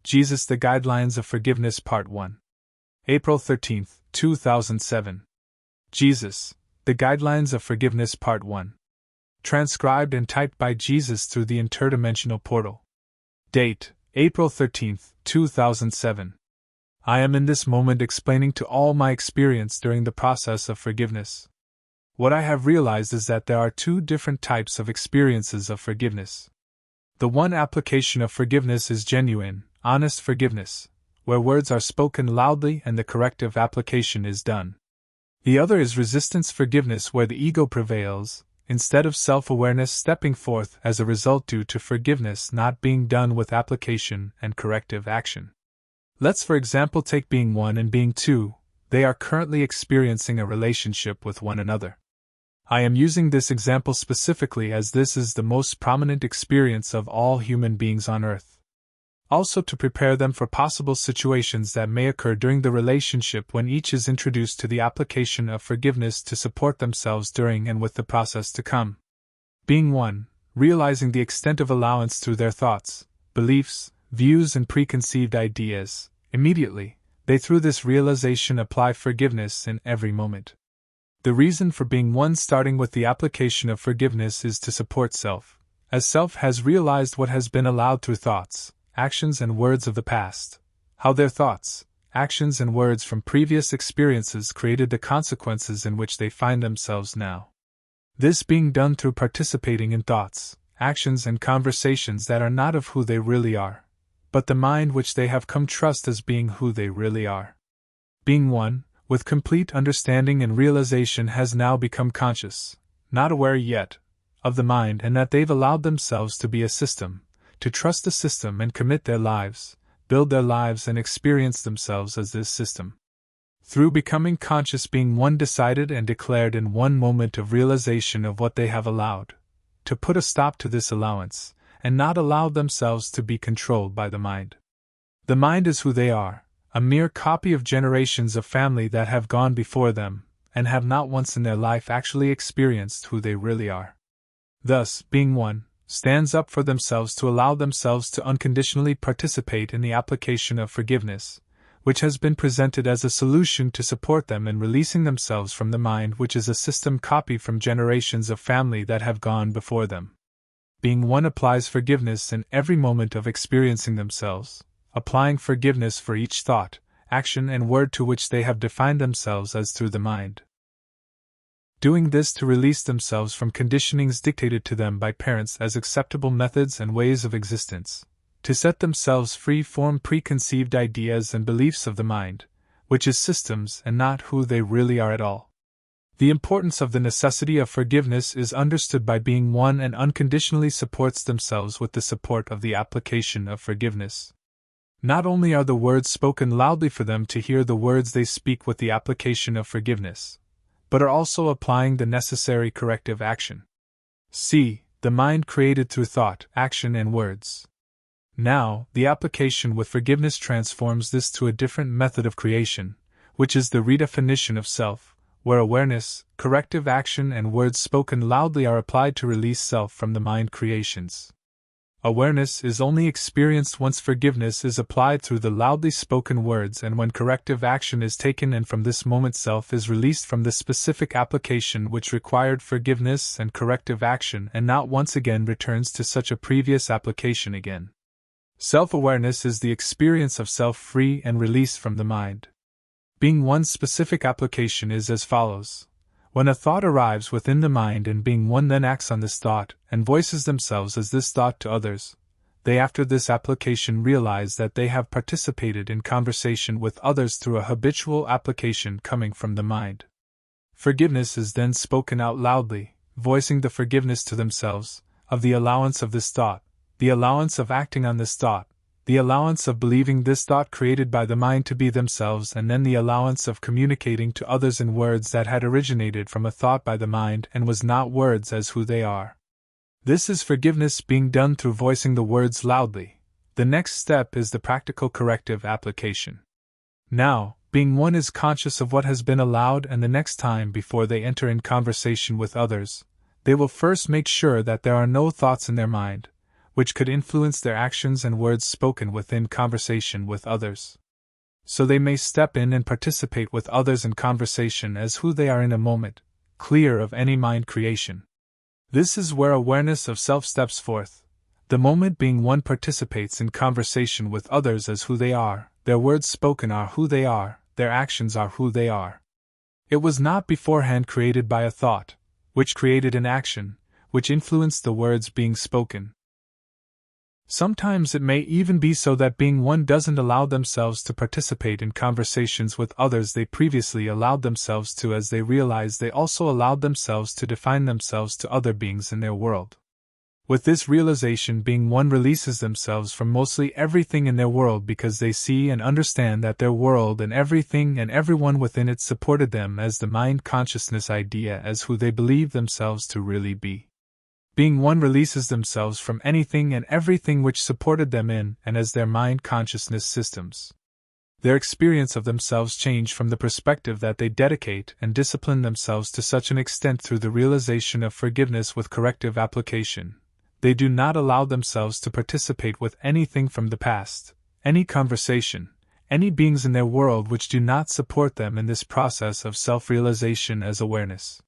Jesus, the Guidelines of Forgiveness Part 1. April 13, 2007. Jesus, the Guidelines of Forgiveness Part 1. Transcribed and typed by Jesus through the interdimensional portal. Date, April 13, 2007. I am in this moment explaining to all my experience during the process of forgiveness. What I have realized is that there are two different types of experiences of forgiveness. The one application of forgiveness is genuine, honest forgiveness, where words are spoken loudly and the corrective application is done. The other is resistance forgiveness, where the ego prevails, instead of self-awareness stepping forth as a result due to forgiveness not being done with application and corrective action. Let's for example take being one and being two. They are currently experiencing a relationship with one another. I am using this example specifically as this is the most prominent experience of all human beings on Earth. Also to prepare them for possible situations that may occur during the relationship when each is introduced to the application of forgiveness to support themselves during and with the process to come. Being one, realizing the extent of allowance through their thoughts, beliefs, views and preconceived ideas, immediately, they through this realization apply forgiveness in every moment. The reason for being one starting with the application of forgiveness is to support self, as self has realized what has been allowed through thoughts, actions and words of the past, how their thoughts, actions and words from previous experiences created the consequences in which they find themselves now. This being done through participating in thoughts, actions and conversations that are not of who they really are, but the mind which they have come trust as being who they really are. Being one, with complete understanding and realization has now become conscious, not aware yet, of the mind and that they've allowed themselves to be a system, to trust the system and commit their lives, build their lives and experience themselves as this system. Through becoming conscious, being one decided and declared in one moment of realization of what they have allowed, to put a stop to this allowance, and not allow themselves to be controlled by the mind. The mind is who they are, a mere copy of generations of family that have gone before them, and have not once in their life actually experienced who they really are. Thus, being one, stands up for themselves to allow themselves to unconditionally participate in the application of forgiveness, which has been presented as a solution to support them in releasing themselves from the mind, which is a system copy from generations of family that have gone before them. Being one applies forgiveness in every moment of experiencing themselves, applying forgiveness for each thought, action and word to which they have defined themselves as through the mind. Doing this to release themselves from conditionings dictated to them by parents as acceptable methods and ways of existence, to set themselves free from preconceived ideas and beliefs of the mind, which is systems and not who they really are at all. The importance of the necessity of forgiveness is understood by being one and unconditionally supports themselves with the support of the application of forgiveness. Not only are the words spoken loudly for them to hear the words they speak with the application of forgiveness, but are also applying the necessary corrective action. See, the mind created through thought, action and words. Now, the application with forgiveness transforms this to a different method of creation, which is the redefinition of self, where awareness, corrective action and words spoken loudly are applied to release self from the mind creations. Awareness is only experienced once forgiveness is applied through the loudly spoken words and when corrective action is taken, and from this moment self is released from the specific application which required forgiveness and corrective action and not once again returns to such a previous application again. Self-awareness is the experience of self free and released from the mind. Being one specific application is as follows. When a thought arrives within the mind and being one then acts on this thought and voices themselves as this thought to others, they after this application realize that they have participated in conversation with others through a habitual application coming from the mind. Forgiveness is then spoken out loudly, voicing the forgiveness to themselves, of the allowance of this thought, the allowance of acting on this thought, the allowance of believing this thought created by the mind to be themselves, and then the allowance of communicating to others in words that had originated from a thought by the mind and was not words as who they are. This is forgiveness being done through voicing the words loudly. The next step is the practical corrective application. Now, being one is conscious of what has been allowed, and the next time before they enter in conversation with others, they will first make sure that there are no thoughts in their mind, which could influence their actions and words spoken within conversation with others. So they may step in and participate with others in conversation as who they are in a moment, clear of any mind creation. This is where awareness of self steps forth. The moment being one participates in conversation with others as who they are, their words spoken are who they are, their actions are who they are. It was not beforehand created by a thought, which created an action, which influenced the words being spoken. Sometimes it may even be so that being one doesn't allow themselves to participate in conversations with others they previously allowed themselves to, as they realize they also allowed themselves to define themselves to other beings in their world. With this realization, being one releases themselves from mostly everything in their world because they see and understand that their world and everything and everyone within it supported them as the mind consciousness idea as who they believe themselves to really be. Being one releases themselves from anything and everything which supported them in and as their mind consciousness systems. Their experience of themselves change from the perspective that they dedicate and discipline themselves to such an extent through the realization of forgiveness with corrective application. They do not allow themselves to participate with anything from the past, any conversation, any beings in their world which do not support them in this process of self-realization as awareness.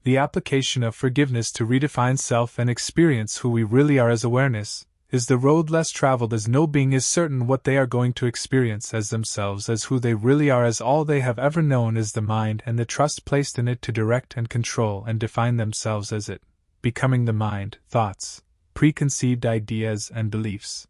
The application of forgiveness to redefine self and experience who we really are as awareness is the road less traveled, as no being is certain what they are going to experience as themselves as who they really are, as all they have ever known is the mind and the trust placed in it to direct and control and define themselves as it, becoming the mind, thoughts, preconceived ideas and beliefs.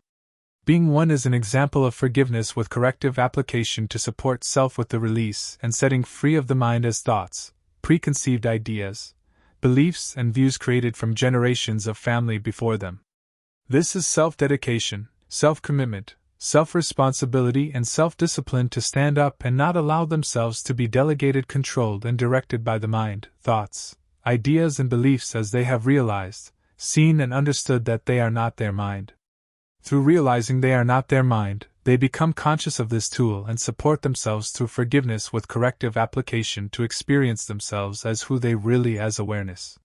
Being one is an example of forgiveness with corrective application to support self with the release and setting free of the mind as thoughts, preconceived ideas, beliefs and views created from generations of family before them. This is self-dedication, self-commitment, self-responsibility and self-discipline to stand up and not allow themselves to be delegated, controlled and directed by the mind, thoughts, ideas and beliefs, as they have realized, seen and understood that they are not their mind. Through realizing they are not their mind, they become conscious of this tool and support themselves through forgiveness with corrective application to experience themselves as who they really as awareness.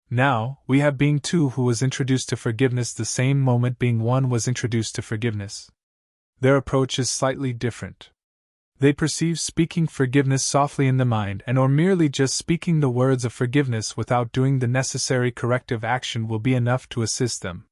Now, we have being two who was introduced to forgiveness the same moment being one was introduced to forgiveness. Their approach is slightly different. They perceive speaking forgiveness softly in the mind and or merely just speaking the words of forgiveness without doing the necessary corrective action will be enough to assist them.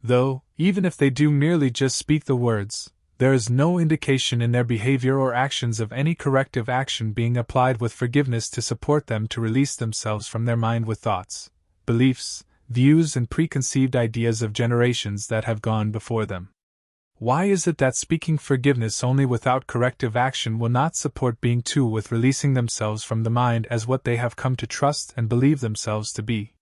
Though, even if they do merely just speak the words, there is no indication in their behavior or actions of any corrective action being applied with forgiveness to support them to release themselves from their mind with thoughts, beliefs, views and preconceived ideas of generations that have gone before them. Why is it that speaking forgiveness only without corrective action will not support being two with releasing themselves from the mind as what they have come to trust and believe themselves to be?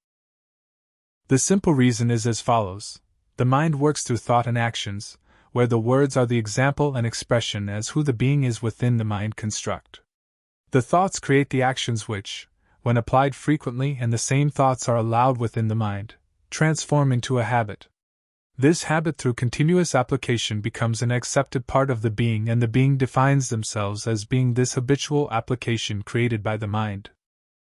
The simple reason is as follows. The mind works through thought and actions, where the words are the example and expression as who the being is within the mind construct. The thoughts create the actions which, when applied frequently and the same thoughts are allowed within the mind, transform into a habit. This habit through continuous application becomes an accepted part of the being and the being defines themselves as being this habitual application created by the mind.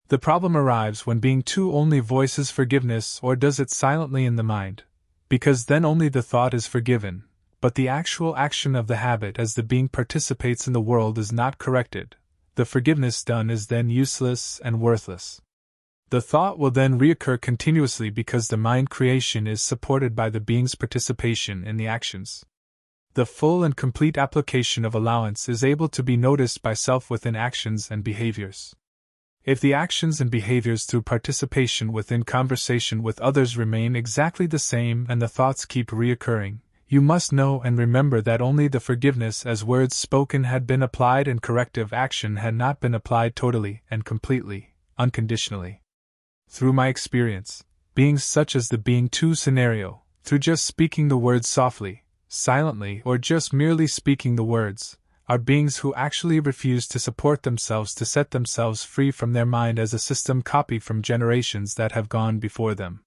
The problem arrives when being two only voices forgiveness or does it silently in the mind, because then only the thought is forgiven, but the actual action of the habit as the being participates in the world is not corrected. The forgiveness done is then useless and worthless. The thought will then reoccur continuously because the mind creation is supported by the being's participation in the actions. The full and complete application of allowance is able to be noticed by self within actions and behaviors. If the actions and behaviors through participation within conversation with others remain exactly the same and the thoughts keep reoccurring, you must know and remember that only the forgiveness as words spoken had been applied and corrective action had not been applied totally and completely, unconditionally. Through my experience, beings such as the being two scenario, through just speaking the words softly, silently or just merely speaking the words, are beings who actually refuse to support themselves to set themselves free from their mind as a system copied from generations that have gone before them.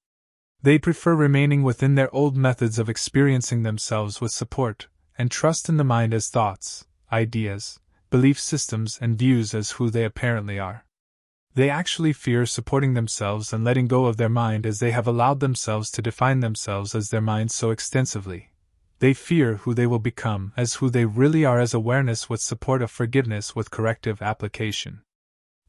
They prefer remaining within their old methods of experiencing themselves with support and trust in the mind as thoughts, ideas, belief systems and views as who they apparently are. They actually fear supporting themselves and letting go of their mind, as they have allowed themselves to define themselves as their mind so extensively. They fear who they will become as who they really are as awareness with support of forgiveness with corrective application.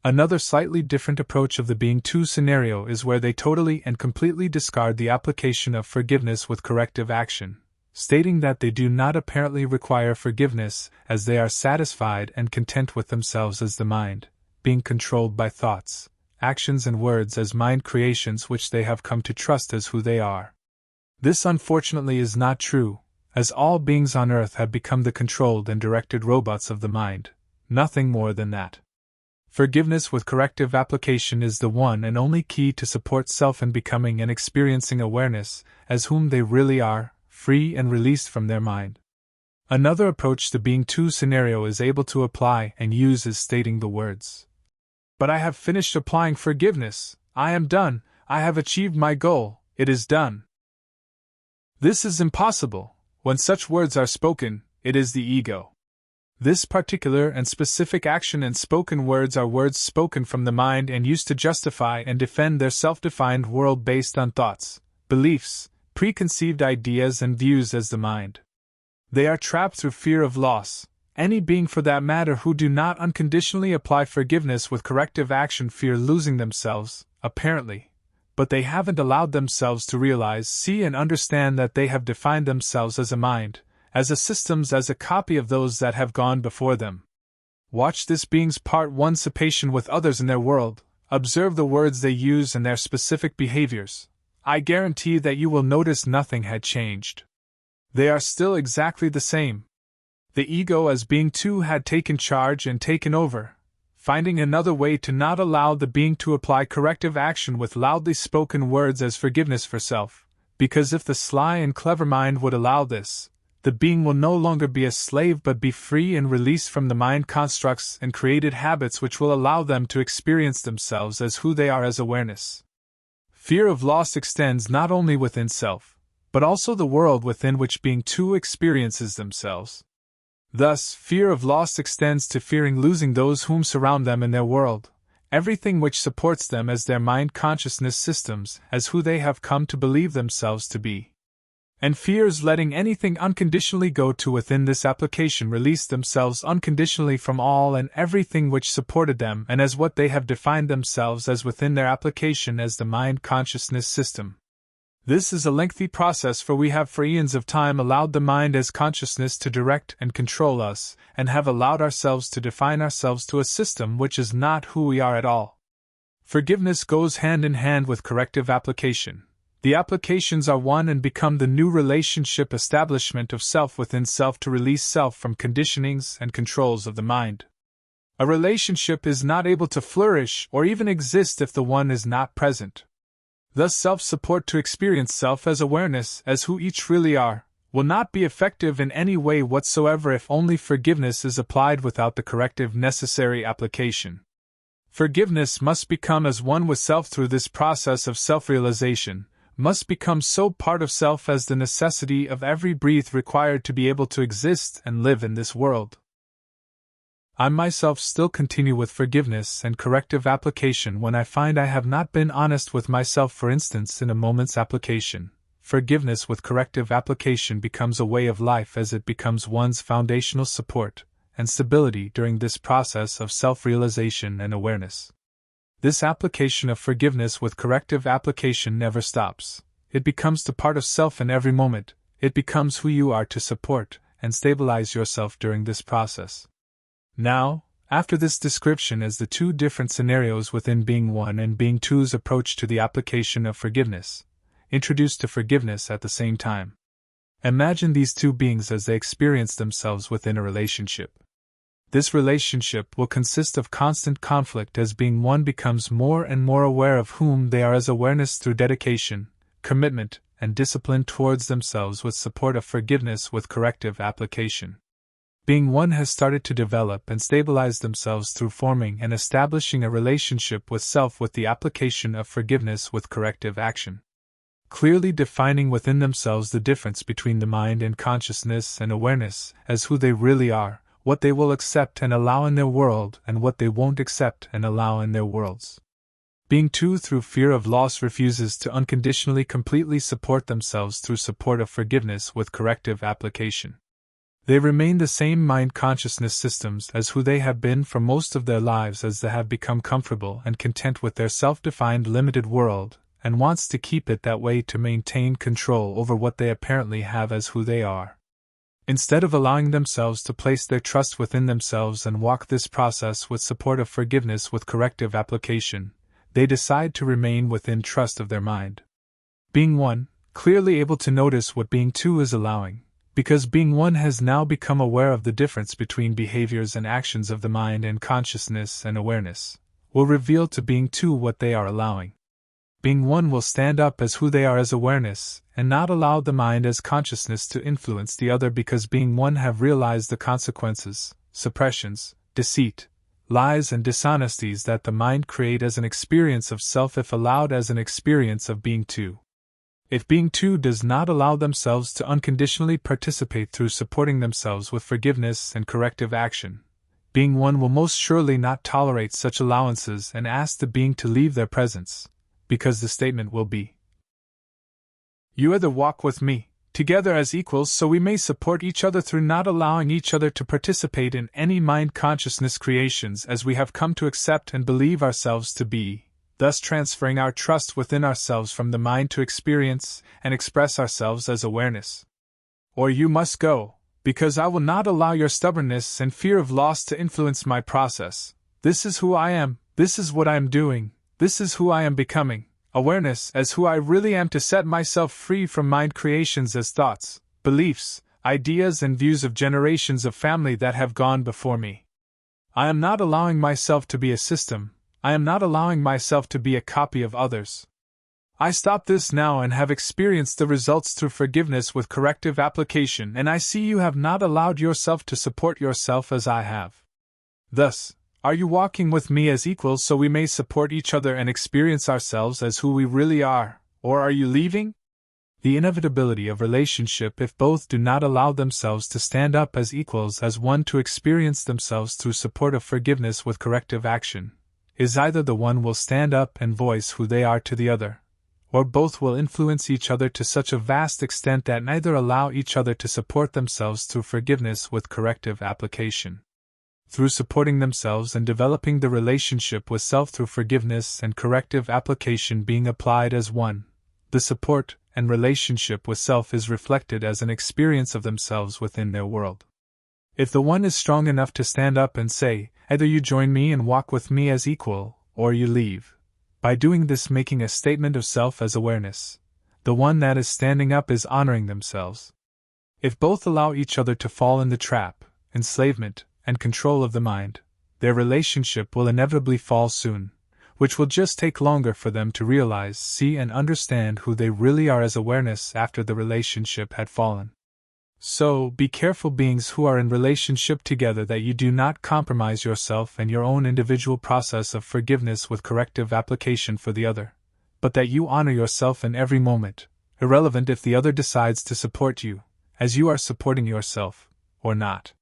Another slightly different approach of the being two scenario is where they totally and completely discard the application of forgiveness with corrective action, stating that they do not apparently require forgiveness as they are satisfied and content with themselves as the mind, being controlled by thoughts, actions and words as mind creations which they have come to trust as who they are. This unfortunately is not true, as all beings on earth have become the controlled and directed robots of the mind, nothing more than that. Forgiveness with corrective application is the one and only key to support self in becoming and experiencing awareness as whom they really are, free and released from their mind. Another approach to being two scenario is able to apply and use is stating the words, "But I have finished applying forgiveness, I am done, I have achieved my goal, it is done." This is impossible. When such words are spoken, it is the ego. This particular and specific action and spoken words are words spoken from the mind and used to justify and defend their self-defined world based on thoughts, beliefs, preconceived ideas and views as the mind. They are trapped through fear of loss. Any being for that matter who do not unconditionally apply forgiveness with corrective action fear losing themselves, apparently. But they haven't allowed themselves to realize, see and understand that they have defined themselves as a mind, as a systems as a copy of those that have gone before them. Watch this being's participation with others in their world, observe the words they use and their specific behaviors. I guarantee that you will notice nothing had changed. They are still exactly the same. The ego as being two had taken charge and taken over, finding another way to not allow the being to apply corrective action with loudly spoken words as forgiveness for self, because if the sly and clever mind would allow this, the being will no longer be a slave but be free and released from the mind constructs and created habits which will allow them to experience themselves as who they are as awareness. Fear of loss extends not only within self, but also the world within which being two experiences themselves. Thus, fear of loss extends to fearing losing those whom surround them in their world, everything which supports them as their mind consciousness systems, as who they have come to believe themselves to be. And fears letting anything unconditionally go to within this application release themselves unconditionally from all and everything which supported them and as what they have defined themselves as within their application as the mind consciousness system. This is a lengthy process, for we have for eons of time allowed the mind as consciousness to direct and control us, and have allowed ourselves to define ourselves to a system which is not who we are at all. Forgiveness goes hand in hand with corrective application. The applications are one and become the new relationship establishment of self within self to release self from conditionings and controls of the mind. A relationship is not able to flourish or even exist if the one is not present. Thus self-support to experience self as awareness as who each really are, will not be effective in any way whatsoever if only forgiveness is applied without the corrective necessary application. Forgiveness must become as one with self through this process of self-realization, must become so part of self as the necessity of every breath required to be able to exist and live in this world. I myself still continue with forgiveness and corrective application when I find I have not been honest with myself. For instance, in a moment's application, forgiveness with corrective application becomes a way of life as it becomes one's foundational support and stability during this process of self-realization and awareness. This application of forgiveness with corrective application never stops. It becomes the part of self in every moment. It becomes who you are to support and stabilize yourself during this process. Now, after this description as the two different scenarios within being one and being two's approach to the application of forgiveness, introduced to forgiveness at the same time. Imagine these two beings as they experience themselves within a relationship. This relationship will consist of constant conflict as being one becomes more and more aware of whom they are as awareness through dedication, commitment, and discipline towards themselves with support of forgiveness with corrective application. Being one has started to develop and stabilize themselves through forming and establishing a relationship with self with the application of forgiveness with corrective action. Clearly defining within themselves the difference between the mind and consciousness and awareness as who they really are, what they will accept and allow in their world and what they won't accept and allow in their worlds. Being two through fear of loss refuses to unconditionally completely support themselves through support of forgiveness with corrective application. They remain the same mind consciousness systems as who they have been for most of their lives, as they have become comfortable and content with their self-defined limited world, and wants to keep it that way to maintain control over what they apparently have as who they are. Instead of allowing themselves to place their trust within themselves and walk this process with support of forgiveness with corrective application, they decide to remain within trust of their mind. Being one, clearly able to notice what being two is allowing, because being one has now become aware of the difference between behaviors and actions of the mind and consciousness and awareness, will reveal to being two what they are allowing. Being one will stand up as who they are as awareness, and not allow the mind as consciousness to influence the other, because being one have realized the consequences, suppressions, deceit, lies and dishonesties that the mind create as an experience of self if allowed as an experience of being two. If being two does not allow themselves to unconditionally participate through supporting themselves with forgiveness and corrective action, being one will most surely not tolerate such allowances and ask the being to leave their presence, because the statement will be, "You either walk with me, together as equals, so we may support each other through not allowing each other to participate in any mind consciousness creations as we have come to accept and believe ourselves to be, thus transferring our trust within ourselves from the mind to experience and express ourselves as awareness. Or you must go, because I will not allow your stubbornness and fear of loss to influence my process. This is who I am, this is what I am doing, this is who I am becoming. Awareness as who I really am, to set myself free from mind creations as thoughts, beliefs, ideas and views of generations of family that have gone before me. I am not allowing myself to be a system, I am not allowing myself to be a copy of others. I stop this now and have experienced the results through forgiveness with corrective application, and I see you have not allowed yourself to support yourself as I have. Thus, are you walking with me as equals so we may support each other and experience ourselves as who we really are, or are you leaving? The inevitability of relationship, if both do not allow themselves to stand up as equals as one to experience themselves through support of forgiveness with corrective action, is either the one will stand up and voice who they are to the other, or both will influence each other to such a vast extent that neither allow each other to support themselves through forgiveness with corrective application. Through supporting themselves and developing the relationship with self through forgiveness and corrective application being applied as one, the support and relationship with self is reflected as an experience of themselves within their world. If the one is strong enough to stand up and say, either you join me and walk with me as equal, or you leave, by doing this making a statement of self as awareness, the one that is standing up is honoring themselves. If both allow each other to fall in the trap, enslavement, and control of the mind, their relationship will inevitably fall soon, which will just take longer for them to realize, see, and understand who they really are as awareness after the relationship had fallen. So, be careful, beings who are in relationship together, that you do not compromise yourself and your own individual process of forgiveness with corrective application for the other, but that you honor yourself in every moment, irrelevant if the other decides to support you, as you are supporting yourself, or not.